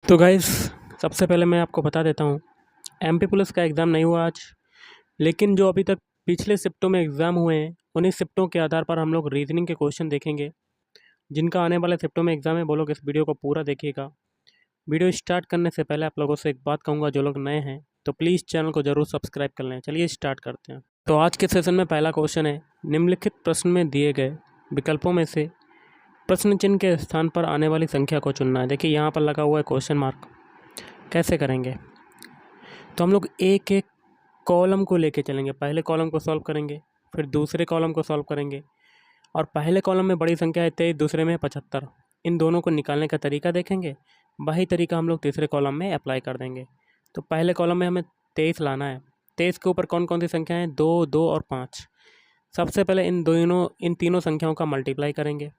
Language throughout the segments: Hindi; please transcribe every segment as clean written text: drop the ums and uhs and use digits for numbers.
तो गाइस, सबसे पहले मैं आपको बता देता हूँ, एमपी पुलिस का एग्ज़ाम नहीं हुआ आज। लेकिन जो अभी तक पिछले शिफ्टों में एग्ज़ाम हुए हैं, उन्हीं शिफ्टों के आधार पर हम लोग रीजनिंग के क्वेश्चन देखेंगे। जिनका आने वाले शिफ्टों में एग्ज़ाम है, वो लोग इस वीडियो को पूरा देखिएगा। वीडियो स्टार्ट करने से पहले आप लोगों से एक बात कहूँगा, जो लोग नए हैं तो प्लीज़ चैनल को ज़रूर सब्सक्राइब कर लें। चलिए स्टार्ट करते हैं। तो आज के सेशन में पहला क्वेश्चन है, निम्नलिखित प्रश्न में दिए गए विकल्पों में से प्रश्न चिन्ह के स्थान पर आने वाली संख्या को चुनना है। देखिए यहाँ पर लगा हुआ है क्वेश्चन मार्क। कैसे करेंगे? तो हम लोग एक एक कॉलम को लेके चलेंगे। पहले कॉलम को सॉल्व करेंगे, फिर दूसरे कॉलम को सॉल्व करेंगे, और पहले कॉलम में बड़ी संख्या है 23, दूसरे में 75। इन दोनों को निकालने का तरीका देखेंगे। वही तरीका हम लोग तीसरे कॉलम में अप्लाई कर देंगे। तो पहले कॉलम में हमें 23 लाना है। 23 के ऊपर कौन कौन सी संख्या हैं? 2, 2 और 5। सबसे पहले इन तीनों संख्याओं का मल्टीप्लाई करेंगे।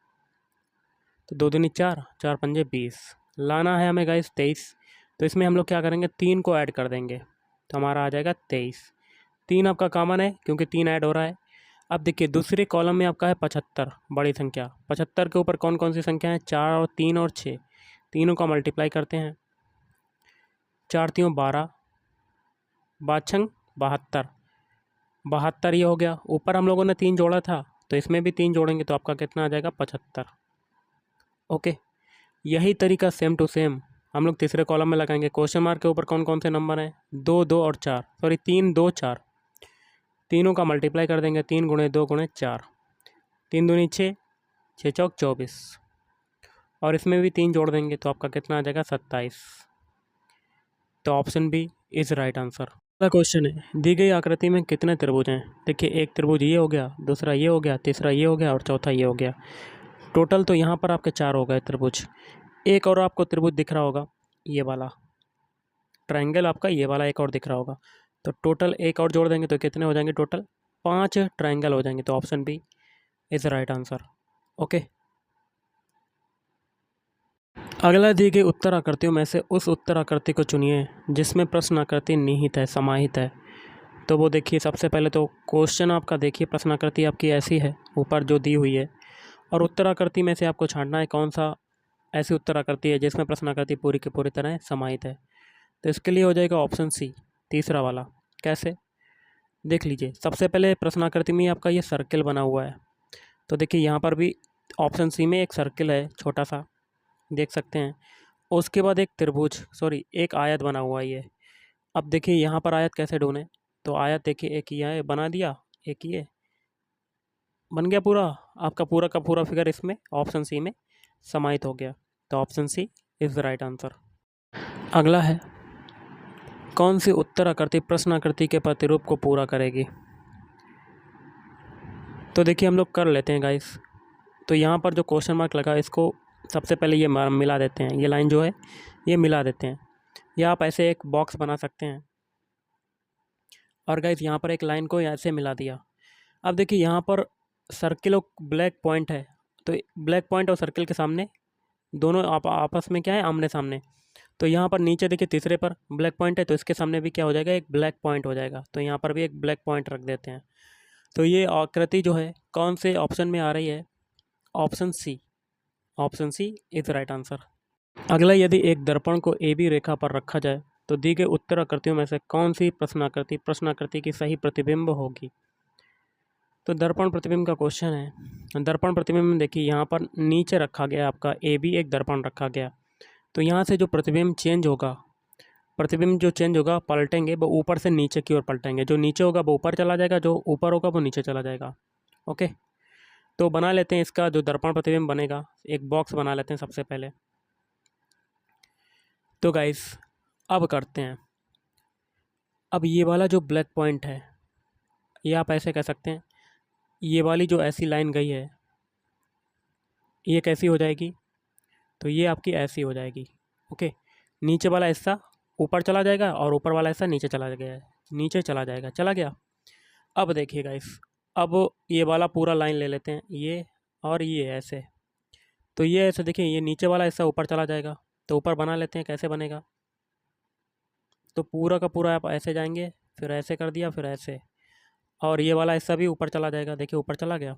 तो 2 दूनी 4, 4 पंजे 20। लाना है हमें गाइस 23। तो इसमें हम लोग क्या करेंगे? 3 को ऐड कर देंगे, तो हमारा आ जाएगा 23। 3 आपका कॉमन है क्योंकि 3 ऐड हो रहा है। अब देखिए दूसरे कॉलम में आपका है 75, बड़ी संख्या। 75 के ऊपर कौन कौन सी संख्या है? 4 और 3 और 6। तीनों का मल्टीप्लाई करते हैं। 4 तीन 12, 5 72। 72 ये हो गया। ऊपर हम लोगों ने 3 जोड़ा था, तो इसमें भी 3 जोड़ेंगे, तो आपका कितना आ जाएगा? 75। ओके, यही तरीका सेम टू सेम हम लोग तीसरे कॉलम में लगाएंगे। क्वेश्चन मार्क के ऊपर कौन कौन से नंबर हैं? 2, 2 और 4, सॉरी 3, 2, 4। तीनों का मल्टीप्लाई कर देंगे। 3 गुणे 2 गुणे 4, 3 दूनी 6, 6 चौक 24, और इसमें भी 3 जोड़ देंगे, तो आपका कितना आ जाएगा? 27। तो option B is right answer. अगला क्वेश्चन है, दी गई आकृति में कितने त्रिभुज हैं? देखिए एक त्रिभुज ये हो गया, दूसरा ये हो गया, तीसरा ये हो गया और चौथा ये हो गया। टोटल तो यहाँ पर आपके 4 हो गए त्रिभुज। एक और आपको त्रिभुज दिख रहा होगा, ये वाला ट्रायंगल आपका, ये वाला एक और दिख रहा होगा। तो टोटल एक और जोड़ देंगे तो कितने हो जाएंगे? टोटल 5 ट्रायंगल हो जाएंगे। तो option B is right answer. Okay, अगला दी गई उत्तर आकृतियों में से उस उत्तर आकृति को चुनिए जिसमें प्रश्न आकृति निहित है, समाहित है। तो वो देखिए, सबसे पहले तो क्वेश्चन आपका देखिए, प्रश्न आकृति आपकी ऐसी है ऊपर जो दी हुई है, और उत्तर आकृति में से आपको छांटना है कौन सा ऐसी उत्तर आकृति है जिसमें प्रश्न आकृति पूरी की पूरी तरह समाहित है। तो इसके लिए हो जाएगा ऑप्शन सी, तीसरा वाला। कैसे? देख लीजिए, सबसे पहले प्रश्न आकृति में आपका ये सर्किल बना हुआ है। तो देखिए यहाँ पर भी ऑप्शन सी में एक सर्किल है, छोटा सा, देख सकते हैं। उसके बाद एक त्रिभुज, सॉरी एक आयत बना हुआ है ये। अब देखिए यहाँ पर आयत कैसे ढूंढें? तो आयत देखिए, एक ये बना दिया, एक ये बन गया पूरा। आपका पूरा का पूरा फिगर इसमें ऑप्शन सी में समाहित हो गया। तो option C is the right answer. अगला है, कौन सी उत्तर आकृति प्रश्न आकृति के प्रतिरूप को पूरा करेगी? तो देखिए हम लोग कर लेते हैं गाइस। तो यहाँ पर जो क्वेश्चन मार्क लगा, इसको सबसे पहले ये मिला देते हैं। ये लाइन जो है ये मिला देते हैं, या आप ऐसे एक बॉक्स बना सकते हैं। और गाइस यहाँ पर एक लाइन को ऐसे मिला दिया। अब देखिए यहाँ पर सर्किल और ब्लैक पॉइंट है, तो ब्लैक पॉइंट और सर्किल के सामने दोनों आपस में क्या है? आमने सामने। तो यहाँ पर नीचे देखिए तीसरे पर ब्लैक पॉइंट है, तो इसके सामने भी क्या हो जाएगा? एक ब्लैक पॉइंट हो जाएगा। तो यहाँ पर भी एक ब्लैक पॉइंट रख देते हैं। तो ये आकृति जो है कौन से ऑप्शन में आ रही है? Option C. Option C is right answer. अगला, यदि एक दर्पण को ए बी रेखा पर रखा जाए तो दी गई उत्तर आकृतियों में से कौन सी प्रश्न आकृति की सही प्रतिबिंब होगी? तो दर्पण प्रतिबिंब का क्वेश्चन है। दर्पण प्रतिबिंब में देखिए यहाँ पर नीचे रखा गया आपका ए बी, एक दर्पण रखा गया। तो यहाँ से जो प्रतिबिंब चेंज होगा, प्रतिबिंब जो चेंज होगा, पलटेंगे, वो ऊपर से नीचे की ओर पलटेंगे। जो नीचे होगा वो ऊपर चला जाएगा, जो ऊपर होगा वो नीचे चला जाएगा। ओके, तो बना लेते हैं इसका जो दर्पण प्रतिबिंब बनेगा, एक बॉक्स बना लेते हैं सबसे पहले। तो गाइस अब करते हैं। अब ये वाला जो ब्लैक पॉइंट है, ये आप ऐसे कह सकते हैं, ये वाली जो ऐसी लाइन गई है, ये कैसी हो जाएगी? तो ये आपकी ऐसी हो जाएगी। ओके, नीचे वाला हिस्सा ऊपर चला जाएगा और ऊपर वाला हिस्सा नीचे चला गया, नीचे चला जाएगा, चला गया। अब देखिए गाइस, अब ये वाला पूरा लाइन ले लेते हैं, ये और ये ऐसे। तो ये ऐसे देखिए, ये नीचे वाला हिस्सा ऊपर चला जाएगा, तो ऊपर बना लेते हैं। कैसे बनेगा? तो पूरा का पूरा आप ऐसे जाएंगे, फिर ऐसे कर दिया, फिर ऐसे, और ये वाला हिस्सा भी ऊपर चला जाएगा। देखिए ऊपर चला गया।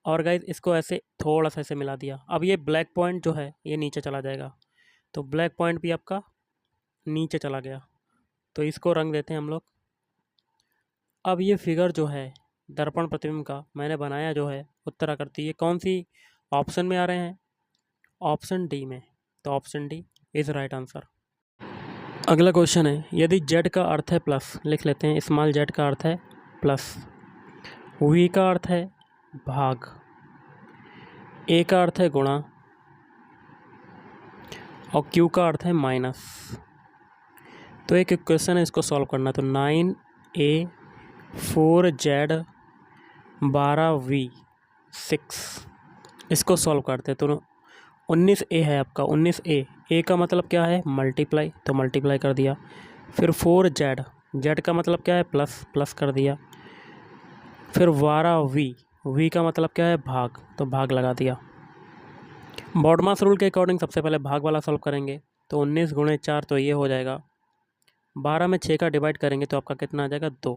और गाइस इसको ऐसे थोड़ा सा ऐसे मिला दिया। अब ये ब्लैक पॉइंट जो है ये नीचे चला जाएगा। तो ब्लैक पॉइंट भी आपका नीचे चला गया, तो इसको रंग देते हैं हम लोग। अब ये फिगर जो है दर्पण प्रतिबिंब का मैंने बनाया जो है उत्तराकृति, ये कौन सी ऑप्शन में आ रहे हैं? ऑप्शन डी में। तो option D is right answer. अगला क्वेश्चन है, यदि z का अर्थ है प्लस, लिख लेते हैं स्मॉल z का अर्थ है प्लस, v का अर्थ है भाग, a का अर्थ है गुणा और q का अर्थ है माइनस। तो एक इक्वेशन है, इसको सॉल्व करना। तो 9a 4z 12v 6, इसको सॉल्व करते हैं। तो 19a है आपका, 19a, a का मतलब क्या है? मल्टीप्लाई, तो मल्टीप्लाई कर दिया। फिर 4z, z का मतलब क्या है? प्लस, प्लस कर दिया। फिर 12v, v का मतलब क्या है? भाग, तो भाग लगा दिया। बॉडमास रूल के अकॉर्डिंग सबसे पहले भाग वाला सॉल्व करेंगे। तो 19 गुणे 4, तो ये हो जाएगा 12 में 6 का डिवाइड करेंगे तो आपका कितना आ जाएगा? 2।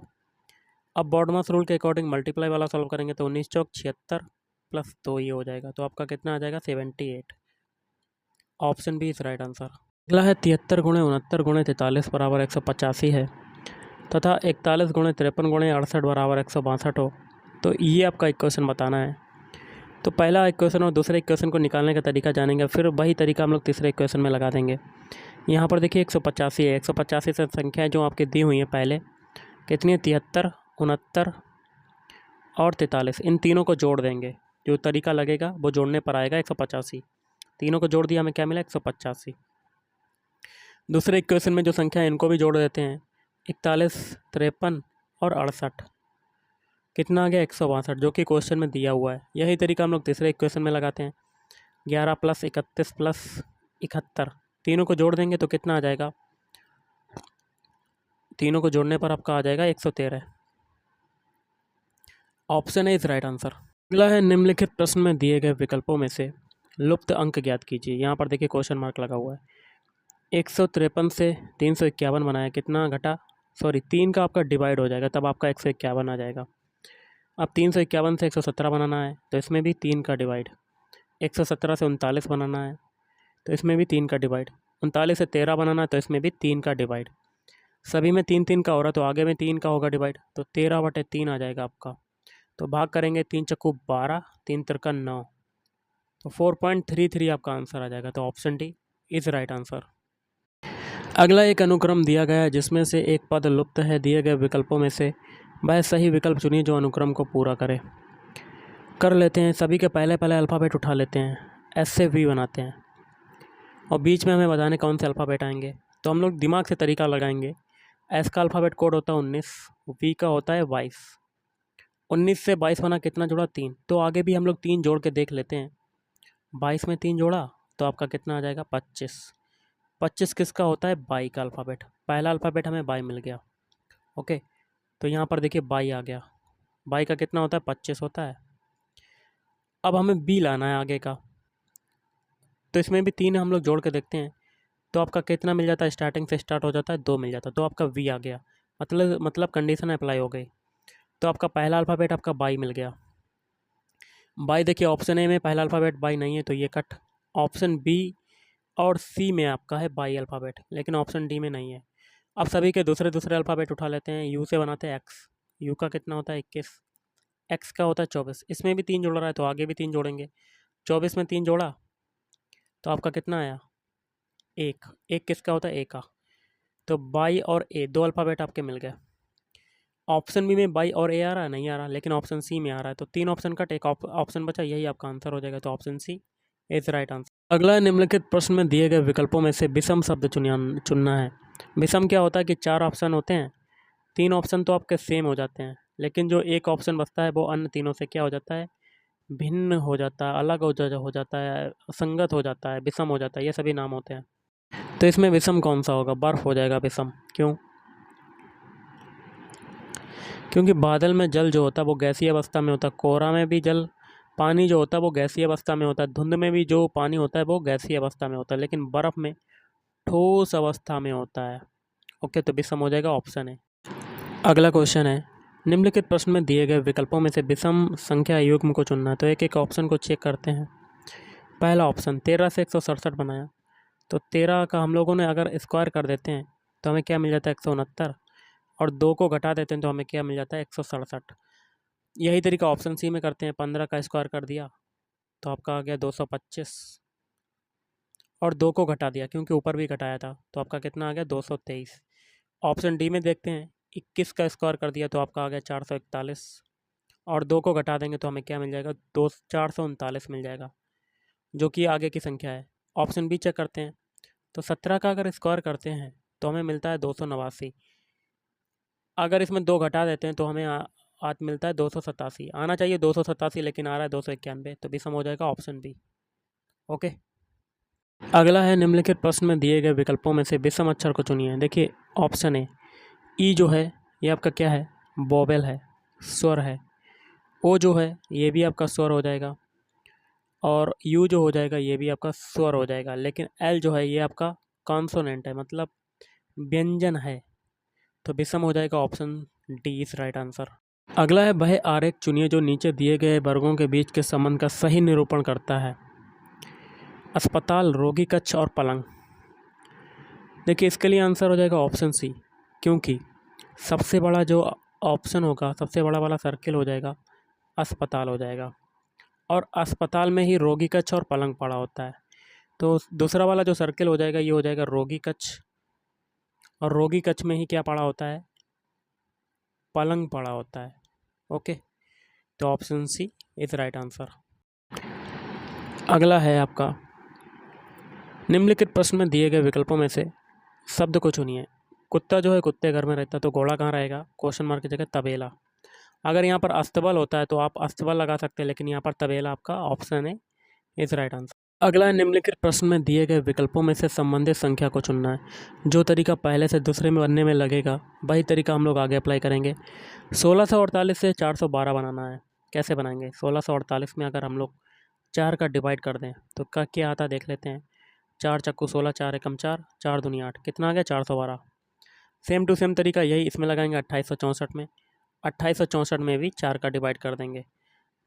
अब बॉडमास रूल के अकॉर्डिंग मल्टीप्लाई वाला सॉल्व करेंगे तो 19 चौक 76 प्लस 2 ये हो जाएगा, तो आपका कितना आ जाएगा? 78। Option B is right answer. अगला है 73 गुणे 69 गुणे 43 बराबर 185 है तथा 41 गुणे 53 गुणे 68 बराबर 162 हो, तो ये आपका इक्वेशन बताना है। तो पहला इक्वेशन और दूसरे इक्वेशन को निकालने का तरीका जानेंगे, फिर वही तरीका हम लोग तीसरे इक्वेशन में लगा देंगे। यहाँ पर देखिए 185 है, 185 से संख्याएँ जो आपकी दी हुई हैं पहले कितनी है? 73, 69 और 43, इन तीनों को जोड़ देंगे। जो तरीका लगेगा वो जोड़ने पर आएगा 185। तीनों को जोड़ दिया, हमें क्या मिला? 185। दूसरे इक्वेशन में जो संख्या है इनको भी जोड़ देते हैं, 41, 53 और 68, कितना आ गया? 162, जो कि क्वेश्चन में दिया हुआ है। यही तरीका हम लोग तीसरे इक्वेशन में लगाते हैं। 11 + 31 + 71, तीनों को जोड़ देंगे तो कितना आ जाएगा? तीनों को जोड़ने पर आपका आ जाएगा 113। Option A is right answer. अगला है, निम्नलिखित प्रश्न में दिए गए विकल्पों में से लुप्त अंक ज्ञात कीजिए। यहाँ पर देखिए क्वेश्चन मार्क लगा हुआ है। 153 से 351 बनाया, कितना घटा? 3 का आपका डिवाइड हो जाएगा, तब आपका 151 आ जाएगा। अब 351 से 117 बनाना है तो इसमें भी 3 का डिवाइड। 117 से 39 बनाना है तो इसमें भी 3 का डिवाइड। 39 से 13 बनाना है तो इसमें भी 3 का डिवाइड। सभी में 3 का हो रहा है तो आगे में 3 का होगा डिवाइड, तो 13/3 आ जाएगा आपका। तो भाग करेंगे, 3 चक्कू 12, 3 तिरका 9, तो 4.33 आपका आंसर आ जाएगा। तो option D is right answer. अगला एक अनुक्रम दिया गया है जिसमें से एक पद लुप्त है। दिए गए विकल्पों में से वह सही विकल्प चुनिए जो अनुक्रम को पूरा करे। कर लेते हैं, सभी के पहले अल्फ़ाबेट उठा लेते हैं, एस से वी बनाते हैं और बीच में हमें बताने कौन से अल्फ़ाबेट आएंगे। तो हम लोग दिमाग से तरीका लगाएंगे। एस का अल्फ़ाबेट कोड होता है 19, वी का होता है 22। 19 से 22 बना, कितना जुड़ा? 3। तो आगे भी हम लोग 3 जोड़ के देख लेते हैं। 22 में 3 जोड़ा तो आपका कितना आ जाएगा? 25। 25 किसका होता है? बाई का अल्फ़ाबेट। पहला अल्फ़ाबेट हमें बाई मिल गया। ओके, तो यहाँ पर देखिए बाई आ गया। बाई का कितना होता है? 25 होता है। अब हमें बी लाना है आगे का, तो इसमें भी 3 हम लोग जोड़ के देखते हैं तो आपका कितना मिल जाता है? स्टार्टिंग से स्टार्ट हो जाता है 2 मिल जाता है, तो आपका वी आ गया। मतलब कंडीशन अप्लाई हो गई। तो आपका पहला अल्फ़ाबेट आपका बाई मिल गया। बाई देखिए ऑप्शन ए में पहला अल्फ़ाबेट बाई नहीं है तो ये कट। ऑप्शन बी और सी में आपका है बाई अल्फ़ाबेट, लेकिन ऑप्शन डी में नहीं है। अब सभी के दूसरे अल्फ़ाबेट उठा लेते हैं। यू से बनाते हैं एक्स, यू का कितना होता है? 21, एक्स का होता है 24। इसमें भी 3 जोड़ रहा है तो आगे भी 3 जोड़ेंगे। 24 में 3 जोड़ा तो आपका कितना आया? 1। 1 किसका होता है? ए का। तो बाई और ए, 2 अल्फ़ाबेट आपके मिल गए। ऑप्शन बी में बाई और ए आ रहा है? नहीं आ रहा, लेकिन ऑप्शन सी में आ रहा है। तो 3 ऑप्शन का एक ऑप्शन बचा, यही आपका आंसर हो जाएगा। तो option C is right answer. अगला निम्नलिखित प्रश्न में दिए गए विकल्पों में से विषम शब्द चुनना है। विषम क्या होता है कि 4 ऑप्शन होते हैं, 3 ऑप्शन तो आपके सेम हो जाते हैं, लेकिन जो एक ऑप्शन बचता है वो अन्य तीनों से क्या हो जाता है? भिन्न हो जाता है, अलग हो जाता है, असंगत हो जाता है, विषम हो जाता है। ये सभी नाम होते हैं। तो इसमें विषम कौन सा होगा? बर्फ हो जाएगा विषम। क्यों? क्योंकि बादल में जल जो होता है वो गैसीय अवस्था में होता है। कोहरा में भी जल, पानी जो होता है वो गैसीय अवस्था में होता है। धुंध में भी जो पानी होता है वो गैसीय अवस्था में होता है, लेकिन बर्फ़ में ठोस अवस्था में होता है। ओके, तो विषम हो जाएगा ऑप्शन है। अगला क्वेश्चन है, निम्नलिखित प्रश्न में दिए गए विकल्पों में से विषम संख्या युग्म को चुनना है। तो एक एक ऑप्शन को चेक करते हैं। पहला ऑप्शन 13 से 167 बनाया तो 13 का हम लोगों ने अगर स्क्वायर कर देते हैं तो हमें क्या मिल जाता है 169, और 2 को घटा देते हैं तो हमें क्या मिल जाता है 167। यही तरीका ऑप्शन सी में करते हैं। 15 का स्क्वायर कर दिया तो आपका आ गया 225, और 2 को घटा दिया क्योंकि ऊपर भी घटाया था तो आपका कितना आ गया 223। ऑप्शन डी में देखते हैं, 21 का स्क्वायर कर दिया तो आपका आ गया 441, और 2 को घटा देंगे तो हमें क्या मिल जाएगा 439 मिल जाएगा, जो कि आगे की संख्या है। ऑप्शन बी चेक करते हैं, तो 17 का अगर स्क्वायर करते हैं तो हमें मिलता है 289। अगर इसमें 2 घटा देते हैं तो हमें आज मिलता है 287। आना चाहिए 287 लेकिन आ रहा है 291, तो भी सम हो जाएगा ऑप्शन बी। ओके। अगला है निम्नलिखित प्रश्न में दिए गए विकल्पों में से विषम अक्षर को चुनिए। देखिए ऑप्शन ए, ई जो है ये आपका क्या है, वोवेल है, स्वर है। ओ जो है ये भी आपका स्वर हो जाएगा, और यू जो हो जाएगा ये भी आपका स्वर हो जाएगा, लेकिन एल जो है ये आपका कॉन्सोनेंट है, मतलब व्यंजन है। तो विषम हो जाएगा option D is right answer. अगला है वह आरेख चुनिए जो नीचे दिए गए वर्गों के बीच के संबंध का सही निरूपण करता है। अस्पताल, रोगी कक्ष और पलंग। देखिए इसके लिए आंसर हो जाएगा ऑप्शन सी, क्योंकि सबसे बड़ा जो ऑप्शन होगा, सबसे बड़ा वाला सर्किल हो जाएगा अस्पताल हो जाएगा, और अस्पताल में ही रोगी कक्ष और पलंग पड़ा होता है। तो दूसरा वाला जो सर्किल हो जाएगा ये हो जाएगा रोगी कक्ष, और रोगी कक्ष में ही क्या पड़ा होता है, पलंग पड़ा होता है। ओके, तो option C is right answer. अगला है आपका, निम्नलिखित प्रश्न में दिए गए विकल्पों में से शब्द को चुनिए। कुत्ता जो है कुत्ते घर में रहता है, तो घोड़ा कहाँ रहेगा, क्वेश्चन मार्क की जगह तबेला। अगर यहाँ पर अस्तबल होता है तो आप अस्तबल लगा सकते हैं, लेकिन यहाँ पर तबेला आपका ऑप्शन है इज राइट आंसर। अगला है निम्नलिखित प्रश्न में दिए गए विकल्पों में से संबंधित संख्या को चुनना है। जो तरीका पहले से दूसरे में बनने में लगेगा वही तरीका हम लोग आगे अप्लाई करेंगे। 1648 से 412 बनाना है। कैसे बनाएंगे, 1648 में अगर हम लोग 4 का डिवाइड कर दें तो क्या आता है देख लेते हैं। 4 चक्कू 16, 4 एकम 4, 4 दूनी 8, कितना आ गया 412। सेम टू सेम तरीका यही इसमें लगाएंगे 2864 में। 2864 में भी 4 का डिवाइड कर देंगे।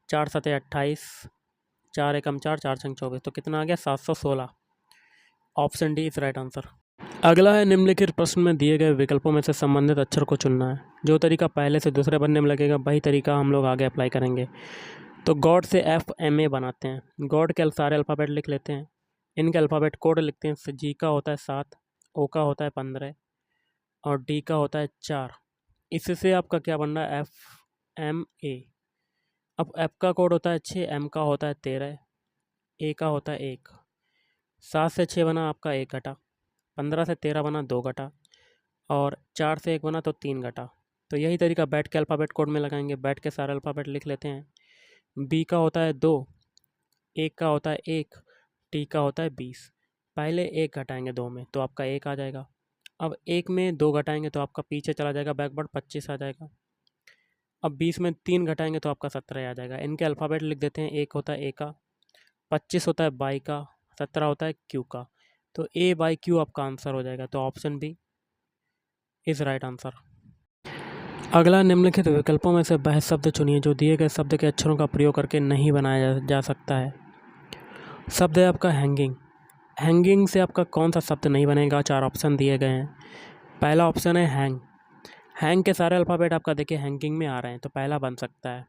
4 सते 28, 4 एकम 4, 4 छंग 24, तो कितना आ गया 716। Option D is right answer. अगला है निम्नलिखित प्रश्न में दिए गए विकल्पों में से संबंधित अक्षर को चुनना है। जो तरीका पहले से दूसरे बनने में लगेगा वही तरीका हम लोग आगे अप्लाई करेंगे। तो गॉड से FMA बनाते हैं। गॉड के सारे अल्फ़ाबेट लिख लेते हैं, इनके अल्फ़ाबेट कोड लिखते हैं। जी का होता है 7, ओ का होता है 15, और डी का होता है 4। इससे आपका क्या बन रहा है FMA। अब F का कोड होता है 6, M का होता है 13, A का होता है 1। 7 से 6 बना आपका 1 घटा, 15 से 13 बना 2 घटा, और 4 से 1 बना तो 3 घटा। तो यही तरीका बैट के अल्फ़ाबेट कोड में लगाएंगे। बैट के सारे अल्फ़ाबेट लिख लेते हैं। B का होता है 2, A का होता है 1, T का होता है 20। पहले 1 घटाएंगे 2 में तो आपका 1 आ जाएगा। अब 1 में 2 घटाएंगे तो आपका पीछे चला जाएगा बैकवर्ड, 25 आ जाएगा। अब 20 में 3 घटाएंगे तो आपका 17 आ जाएगा। इनके अल्फ़ाबेट लिख देते हैं। 1 होता है A का, 25 होता है बाई का, 17 होता है क्यू का। तो A/Q आपका आंसर हो जाएगा। तो option B is right answer. अगला निम्नलिखित विकल्पों में से वह शब्द चुनिए जो दिए गए शब्द के अक्षरों का प्रयोग करके नहीं बनाया जा सकता है। शब्द है आपका हैंगिंग। हैंगिंग से आपका कौन सा शब्द नहीं बनेगा, 4 ऑप्शन दिए गए हैं। पहला ऑप्शन है हैंग। हैंग के सारे अल्फ़ाबेट आपका देखिए हैंगिंग में आ रहे हैं, तो पहला बन सकता है।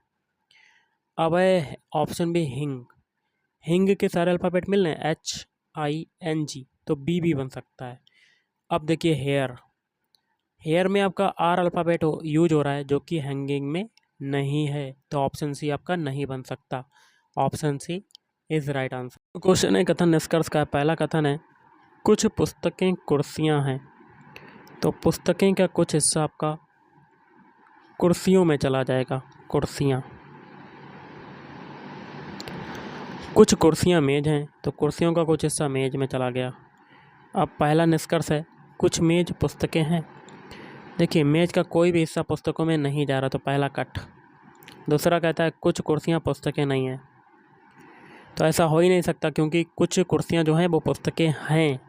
अब है ऑप्शन बी हिंग। हिंग के सारे अल्फ़ाबेट मिल रहे हैं HING, तो बी भी बन सकता है। अब देखिए हेयर। हेयर में आपका R अल्फ़ाबेट यूज हो रहा है जो कि हैंगिंग में नहीं है, तो ऑप्शन सी आपका नहीं बन सकता। Option C is right answer. Question है कथन निष्कर्ष का। पहला कथन है कुछ पुस्तकें कुर्सियां हैं, तो पुस्तकें का कुछ हिस्सा आपका कुर्सियों में चला जाएगा, कुर्सियां। कुछ कुर्सियां मेज हैं, तो कुर्सियों का कुछ हिस्सा मेज में चला गया। अब पहला निष्कर्ष है कुछ मेज पुस्तकें हैं। देखिए मेज का कोई भी हिस्सा पुस्तकों में नहीं जा रहा, तो पहला कट। दूसरा कहता है कुछ कुर्सियां पुस्तकें नहीं हैं, तो ऐसा हो ही नहीं सकता क्योंकि कुछ कुर्सियां जो हैं वो पुस्तकें हैं,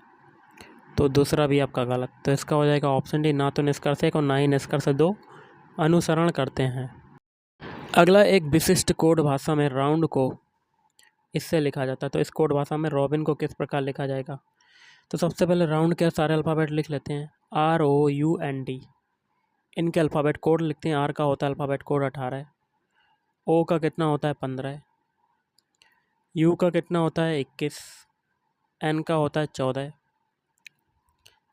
तो दूसरा भी आपका गलत। तो इसका हो जाएगा ऑप्शन डी, ना तो निष्कर्ष 1 और ना ही निष्कर्ष 2 अनुसरण करते हैं। अगला एक विशिष्ट कोड भाषा में राउंड को इससे लिखा जाता है, तो इस कोड भाषा में रॉबिन को किस प्रकार लिखा जाएगा। तो सबसे पहले राउंड के सारे अल्फ़ाबेट लिख लेते हैं। ROUND, इनके अल्फ़ाबेट कोड लिखते हैं। R का होता है अल्फ़ाबेट कोड 18, O का कितना होता है 15, U का कितना होता है 21, N का होता है 14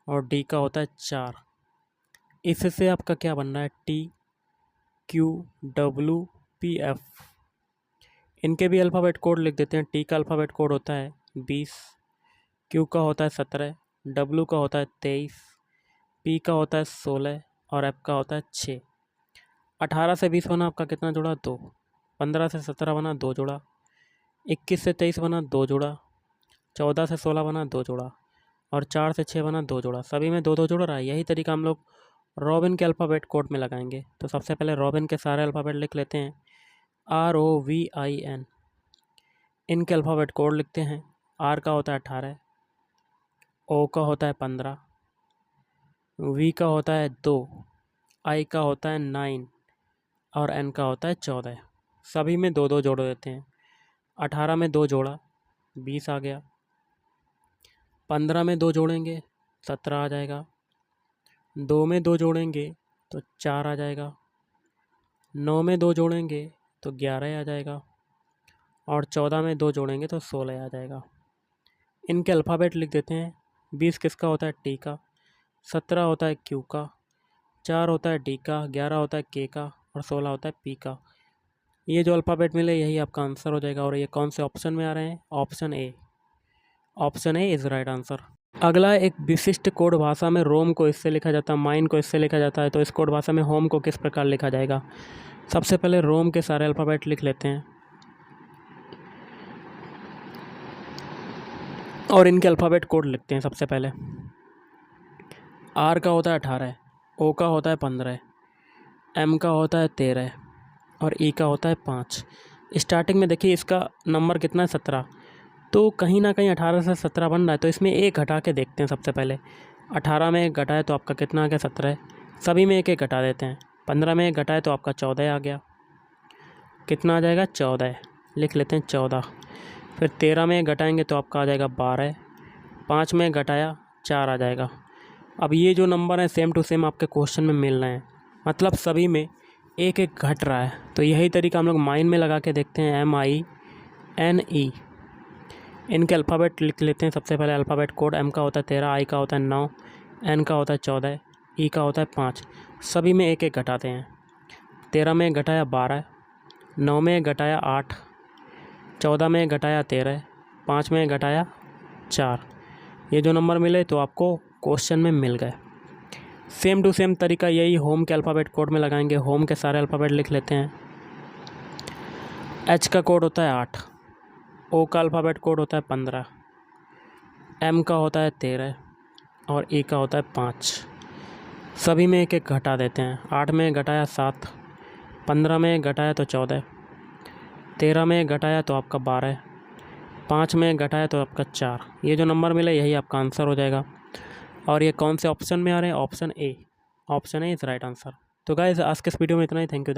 और D का होता है 4। इससे आपका क्या बनना है TQWPF। इनके भी अल्फ़ाबेट कोड लिख देते हैं। T का अल्फ़ाबेट कोड होता है 20, Q का होता है 17, W का होता है 23, P का होता है 16 और F का होता है 6। 18 से 20 बना आपका कितना जुड़ा 2, 15 से 17 बना 2 जुड़ा, 21 से 23 बना 2 जुड़ा, 14 से 16 बना 2 जुड़ा और 4 से 6 बना 2 जुड़ा। सभी में 2 2 जुड़ रहा है। यही तरीका हम लोग रॉबिन के अल्फ़ाबेट कोड में लगाएंगे। तो सबसे पहले रॉबिन के सारे अल्फ़ाबेट लिख लेते हैं। ROVIN, इनके अल्फ़ाबेट कोड लिखते हैं। R का होता है 18, O का होता है 15, V का होता है 2, I का होता है 9 और N का होता है 14। सभी में 2 2 जोड़ देते हैं। 18 में 2 जोड़ा 20 आ गया, 15 में 2 जोड़ेंगे 17 आ जाएगा, 2 में 2 जोड़ेंगे तो 4 आ जाएगा, 9 में 2 जोड़ेंगे तो 11 आ जाएगा और 14 में 2 जोड़ेंगे तो 16 आ जाएगा। इनके अल्फ़ाबेट लिख देते हैं। 20 किसका होता है T का, 17 होता है Q का, 4 होता है D का, 11 होता है K का और 16 होता है P का। ये जो अल्फ़ाबेट मिले यही आपका आंसर हो जाएगा। और ये कौन से ऑप्शन में आ रहे हैं? Option A. Option A is right answer. अगला एक विशिष्ट कोड भाषा में रोम को इससे लिखा जाता है, माइन को इससे लिखा जाता है। तो इस कोड भाषा में होम को किस प्रकार लिखा जाएगा? सबसे पहले रोम के सारे अल्फ़ाबेट लिख लेते हैं और इनके अल्फ़ाबेट कोड लिखते हैं। सबसे पहले R का होता है 18, O का होता है 15, M का होता है 13 और E का होता है 5। स्टार्टिंग में देखिए इसका नंबर कितना है 17, तो कहीं ना कहीं 18 से 17 बन रहा है। तो इसमें एक घटा के देखते हैं। सबसे पहले 18 में एक घटाए तो आपका कितना आ गया 17। सभी में एक एक घटा देते हैं। 15 में एक घटाए तो आपका 14 आ गया। कितना आ जाएगा 14, लिख लेते हैं 14। फिर 13 में एक घटाएंगे तो आपका आ जाएगा 12, 5 में घटाया 4 आ जाएगा। अब ये जो नंबर है सेम टू सेम आपके क्वेश्चन में मिल रहे हैं, मतलब सभी में एक एक घट रहा है। तो यही तरीका हम लोग माइन में लगा के देखते हैं। MINE, इनके अल्फ़ाबेट लिख लेते हैं। सबसे पहले अल्फ़ाबेट कोड M का होता है 13, I का होता है 9, N का होता है 14, E का होता है 5। सभी में एक एक घटाते हैं। 13 में घटाया 12, 9 में घटाया 8, 14 में घटाया 13, 5 में घटाया 4। ये जो नंबर मिले तो आपको क्वेश्चन में मिल गए। सेम टू सेम तरीका यही होम के अल्फ़ाबेट कोड में लगाएंगे। होम के सारे अल्फ़ाबेट लिख लेते हैं। H का कोड होता है 8, O का अल्फ़ाबेट कोड होता है 15, M का होता है 13 और E का होता है 5। सभी में एक एक घटा देते हैं। 8 में घटाया 7, 15 में घटाया तो 14, 13 में घटाया तो आपका 12, 5 में घटाया तो आपका 4। ये जो नंबर मिले यही आपका आंसर हो जाएगा। और ये कौन से ऑप्शन में आ रहे हैं? Option A. Option A is right answer. तो गाइस आज के इस वीडियो में इतना ही। Thank you.